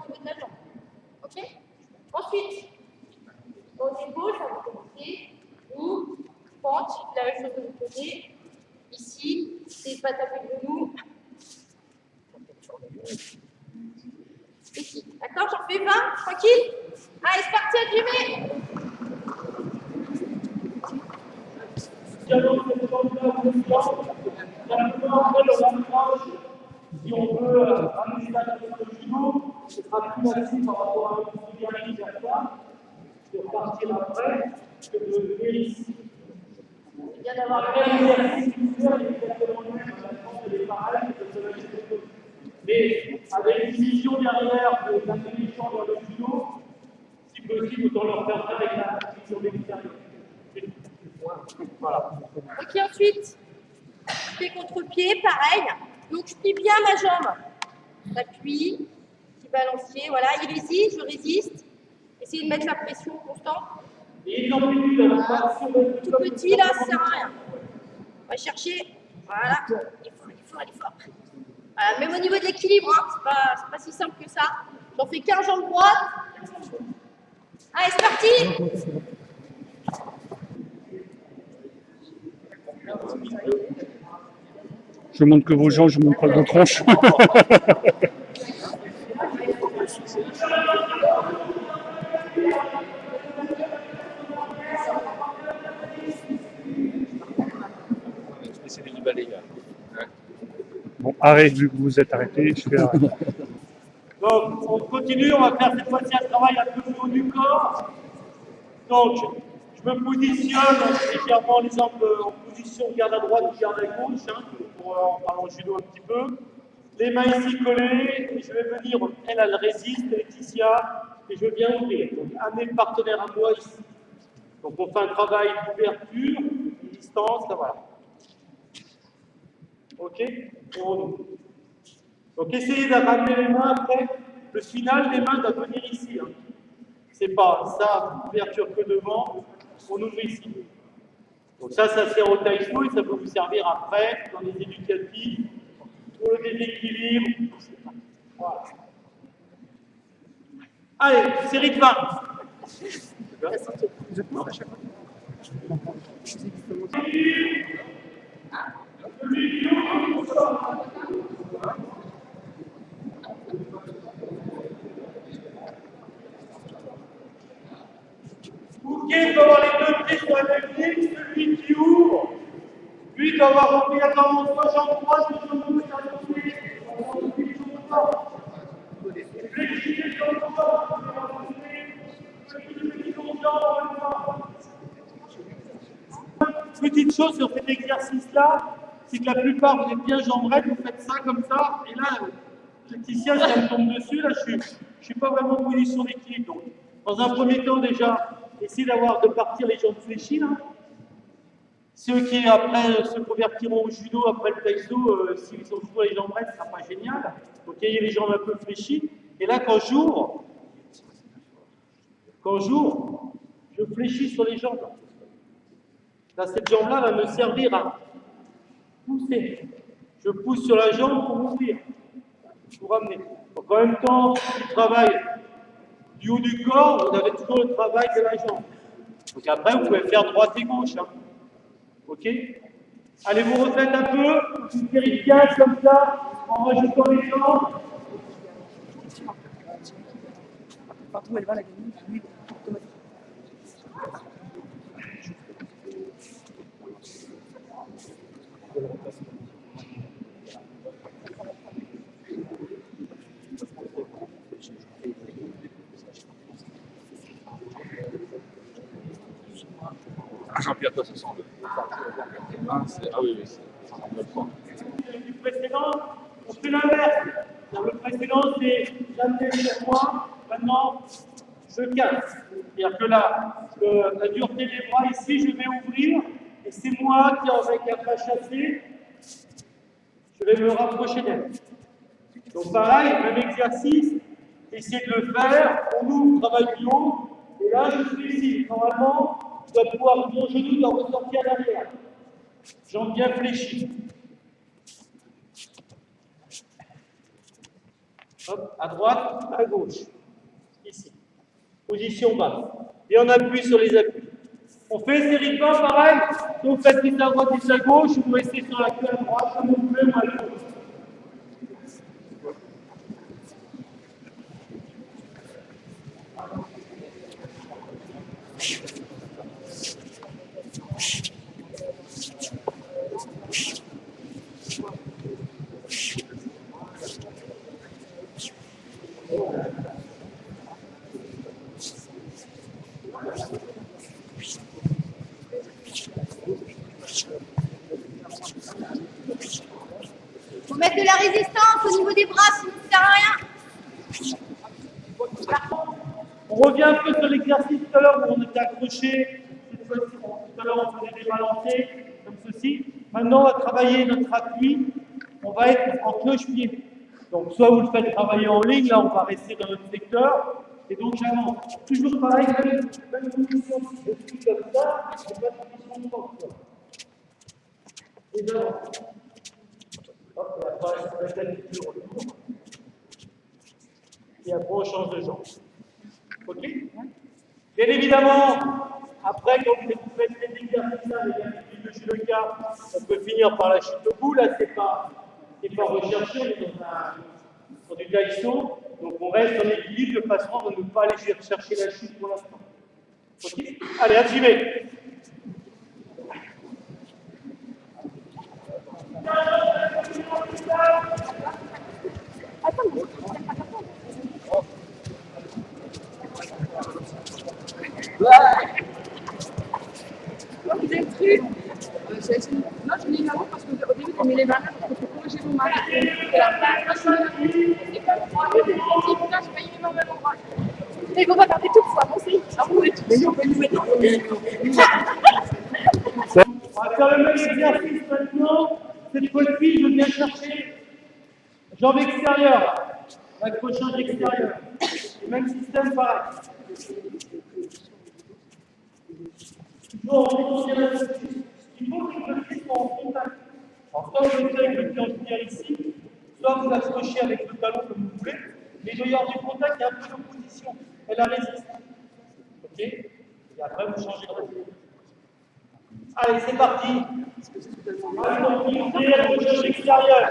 niveau de la jambe. Ok? Ensuite, au niveau, ça va commencer. Ou, pente, la même chose de l'autre côté. Ici, c'est pas taper le genou. Ici. D'accord? J'en fais 20, tranquille? Allez, c'est parti, Jimmy! Si on veut amener ça sur le judo, ce sera plus facile par rapport à une filière à ça, de repartir après que de venir ici. C'est bien d'avoir L'exercice qui fait exactement le même, la France elle est pareille, mais avec une vision derrière d'intelligence dans le judo, si possible, autant leur faire ça avec la vision d'extérieur. Voilà. Ok, ensuite, pied contre pied, pareil. Donc, je plie bien ma jambe. J'appuie, petit balancier, voilà. Il résiste, je résiste. Essayez de mettre la pression constante. Et l'amplitude, elle va sur le Tout petit, là, ça sert à rien. On va chercher, voilà. Il est fort. Voilà, même au niveau de l'équilibre, hein, c'est pas si simple que ça. J'en fais 15 jambes droites. Allez, c'est parti! Je montre que vos jambes, je montre pas vos tronches. Bon, arrête, vu que vous êtes arrêté, je vais arrêter. Donc, on continue, on va faire cette fois-ci un travail un peu plus haut du corps. Donc, je me positionne légèrement les jambes en position garde à droite ou garde à gauche, hein, pour en parler en judo un petit peu. Les mains ici collées, et je vais venir, elle résiste, Laetitia, et je viens ouvrir. Donc, amener le partenaire à moi ici. Donc, on fait un travail d'ouverture, de distance, là voilà. Ok? Et on ouvre. Donc, essayez de ramener les mains après. Le final des mains doit venir ici. Hein. C'est pas ça, ouverture que devant, on ouvre ici. Donc ça sert au taïcho et ça peut vous servir après dans les éducatifs, pour le déséquilibre. Voilà. Allez, série de 20. Bouquet peut avoir les deux pieds sur la même ligne, celui qui ouvre, lui doit avoir obligatoirement soit jambe droite, soit jambe gauche à l'entrée. Petite chose sur cet exercice-là, c'est que la plupart, vous êtes bien jambrettes, vous faites ça comme ça, et là, Laetitia, si elle me tombe dessus, là, je suis pas vraiment en position d'équilibre. Donc, dans un premier temps, déjà, essayez de partir les jambes fléchies, là. Ceux qui, après, se convertiront au judo, après le taïso, s'ils sont toujours les jambes raides, ce ne sera pas génial. Donc, ayez les jambes un peu fléchies. Et là, quand j'ouvre, je fléchis sur les jambes. Là, cette jambe-là va me servir à pousser. Je pousse sur la jambe pour ouvrir, pour amener. Donc, en même temps, du travail du haut du corps, vous avez toujours le travail de la jambe. Donc, après, vous pouvez faire droite et gauche. Hein. Ok? Allez, vous refaites un peu, une série de 15 comme ça, en rajoutant les jambes. Partout où elle va, la gamine, oui, automatiquement. Jean-Pierre, toi, ça semble. Ah oui, c'est Du précédent, on fait l'inverse. Le précédent, c'est j'amener sur moi, maintenant, je casse. C'est-à-dire que là, la dureté des bras ici, je vais ouvrir, et c'est moi qui, avec un pas chassé, je vais me rapprocher d'elle. Donc pareil, même exercice, essayez de le faire, on ouvre, travail du haut, et là, je suis ici. Normalement, je dois pouvoir, mon genou doit ressortir derrière. Jambes bien fléchies. Hop, à droite, à gauche. Ici. Position basse. Et on appuie sur les appuis. On fait série de pas pareil. Donc faites 10 à droite, 10 à gauche. Vous restez sur la queue à droite, comme vous voulez, moi à gauche. Faut mettre de la résistance au niveau des bras, sinon ça sert à rien. On revient un peu sur l'exercice tout à l'heure où on était accroché. Cette fois-ci, tout à l'heure, on faisait des balancés, comme ceci. Maintenant, on va travailler notre appui. On va être en cloche-pied. Donc, soit vous le faites travailler en ligne, là, on va rester dans notre secteur. Et donc, j'avance. Toujours pareil, même position. Je suis comme ça, je fais pas de position de force. Et j'avance. Hop, et après, ça va être la lecture. Et après, on change de jambe. Ok? Bien évidemment, après, quand vous faites les exercices-là, les habitudes de judoka, on peut finir par la chute debout. Là, c'est pas recherché, on est dans du taïso. Donc, on reste en équilibre de façon à ne pas aller chercher la chute pour l'instant. Ok? Allez, activez. Vous êtes cru non, je l'ai eu avant parce qu'au début, on met les mains pour corriger vos mains. Il faut pas garder tout, il faut avancer. On va faire le même exercice maintenant. Cette fois-ci, je viens chercher jambe extérieure, accrochage extérieur. Le même système pareil. Toujours en retournant la focus. Il faut que le pied soit en contact. Alors, soit vous mettez avec le pied en arrière ici, soit vous l'accrochez avec le talon comme vous voulez, mais il doit y avoir du contact, il y a un peu d'opposition. Elle résiste. Ok? Et après, vous changez de position. Allez, c'est parti. Accrochage extérieur.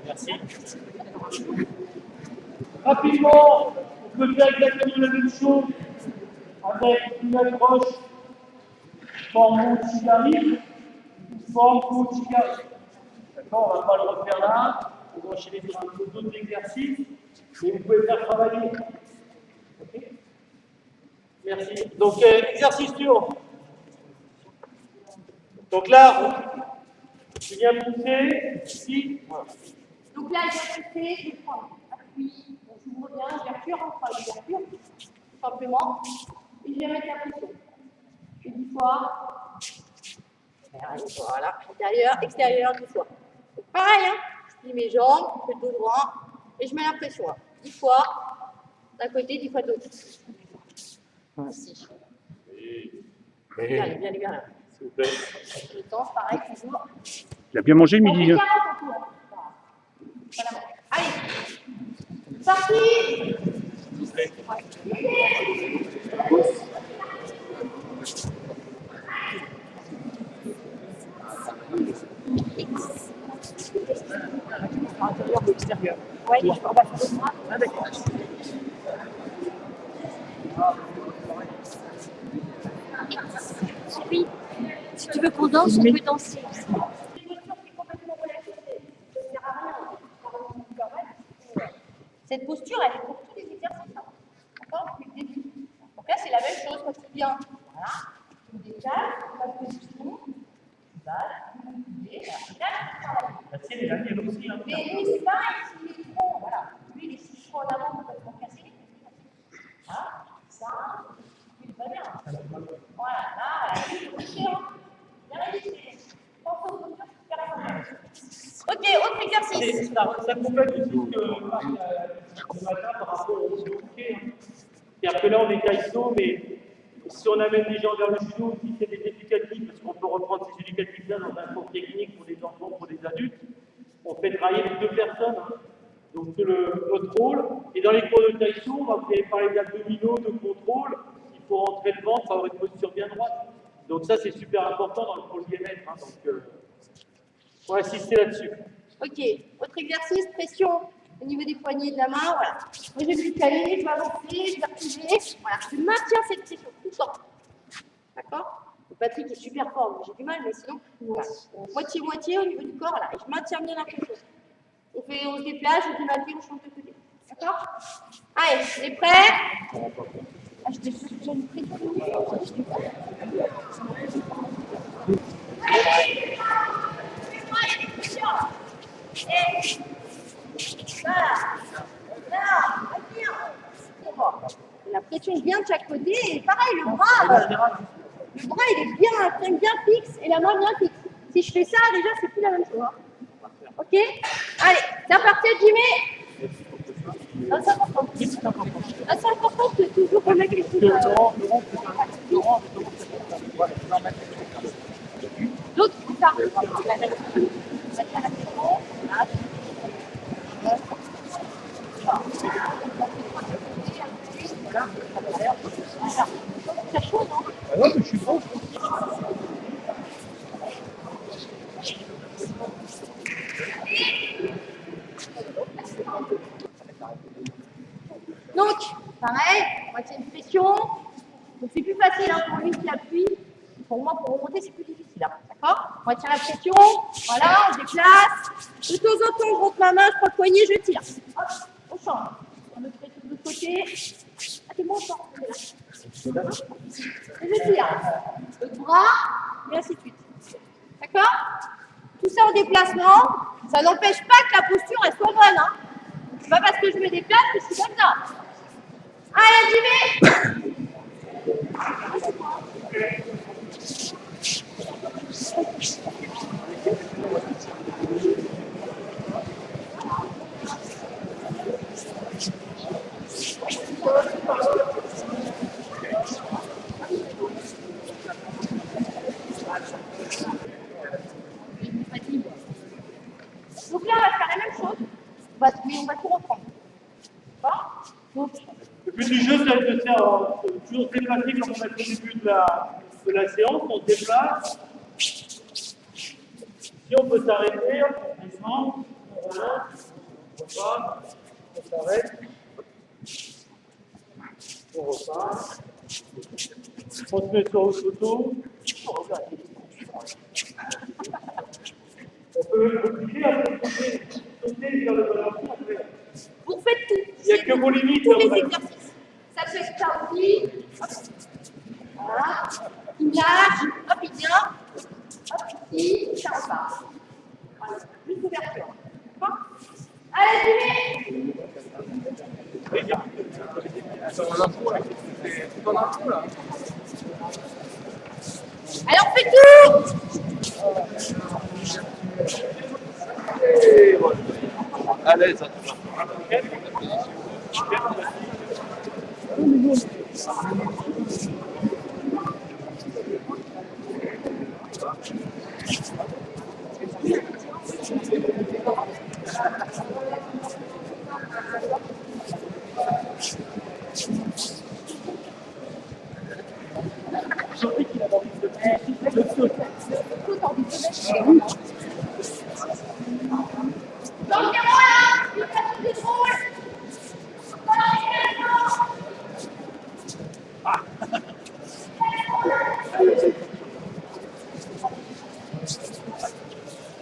Merci. Rapidement, on peut faire exactement la même chose avec une accroche forme Uchigari ou forme Uchigari. D'accord, on ne va pas le refaire là. On va enchaîner sur un peu d'autres exercices, mais vous pouvez faire travailler. Ok? Merci. Donc, exercice suivant. Donc là, je viens pousser ici. Voilà. Donc là, je vais pousser, je prends appui, on s'ouvre bien, ouverture, on fera l'ouverture, simplement, et je vais mettre la pression. Je fais 10 fois. Voilà, intérieur, extérieur, 10 fois. Donc pareil, hein, je plie mes jambes, je fais le dos droit, et je mets la pression. 10 fois d'un côté, 10 fois de l'autre. Ici. Bien, bien. S'il vous plaît. Le temps, pareil, toujours. Il a bien mangé le midi. On fait 40 en tout, hein. Voilà. Allez, parti. Intérieur ou extérieur. Ouais, On va faire le bras. Ah, d'accord. Oui. Si tu veux qu'on danse, on peut danser aussi. Cette posture, elle est pour tous les exercices. Hein. D'accord? Depuis le début. Donc là, c'est la même chose quand tu viens. Voilà. Tu me décales, pas de position. Tu vas, tu me La tienne est la mienne aussi. Hein. mais lui, c'est pareil, s'il est trop, voilà. Lui, il est trop en avant, complètement cassé. Voilà, ça, il va bien. Voilà, là, il est couché, hein. Bien résisté. Pense aux postures, super important. Ok, autre exercice. Ça complète aussi ce que Marc a dit ce matin par rapport au judo hockey. C'est-à-dire que là, on est taïso, mais si on amène les gens vers le judo, aussi c'est des éducatifs, parce qu'on peut reprendre ces éducatifs-là dans un cours technique pour des enfants, pour des adultes. On fait travailler les deux personnes. Hein. Donc notre rôle, et dans les cours de taïso, on va parler d'abdominaux, de contrôle, il faut rentrer le ventre, avoir une posture bien droite. Donc ça c'est super important pour le bien-être, hein, donc faut insister là-dessus. Ok, autre exercice, pression au niveau des poignets de la main, voilà. Moi je vais me caler, je vais avancer, je vais reculer, voilà, je maintiens cette pression tout le temps. D'accord? Patrick est super fort, donc j'ai du mal, mais sinon, voilà. Moitié-moitié au niveau du corps, voilà, et je maintiens bien la pression. On se déplace, on fait la vie, on change de côté. D'accord? Allez, on est prêts? Ah, je vais faire une pression. La pression vient de chaque côté et pareil, le bras il est bien fixe et la main bien fixe. Si je fais ça, déjà, c'est plus la même chose. Ok? Allez, c'est parti, Jimmy. C'est important. C'est important de toujours remettre les choses. L'autre, c'est ça. C'est chaud, non? Ah non, mais je suis bon. Donc, pareil, moitié de pression. Donc c'est plus facile hein, pour lui qui appuie. Pour moi, pour remonter, c'est plus difficile. Hein, d'accord? On retire la pression. Voilà, on déplace. De temps en temps, je rentre ma main, je prends le poignet, je tire. Hop, on change. On le fait de l'autre côté. Ah, c'est bon, on change. Et je tire. Le bras, et ainsi de suite. D'accord? Tout ça en déplacement. Ça n'empêche pas que la posture elle soit bonne. Hein. C'est pas parce que je me déplace que je suis comme ça. Allez, Jimmy! Donc là, on va faire la même chose, mais on va tout reprendre. D'accord? Donc, Le but du jeu, c'est de faire toujours se déplacer comme on a fait au début de la séance. On se déplace. Si on peut s'arrêter, on descend, on relance, on repart, on s'arrête, on repart. On se met sur le photo. On peut obliger à sauter vers le ballon. vous faites tout. Il n'y a que vos limites. Tous les après. exercices. Ça peut être ça aussi. Hop. Voilà. Il lâche. Hop, il vient. Hop, ici. Ça repart. Voilà. Juste ouverture. D'accord? Allez, Jimmy! Allez, on fait tout! À l'aise, hein. Dans le terreau là! Il passe des drôles! Voilà,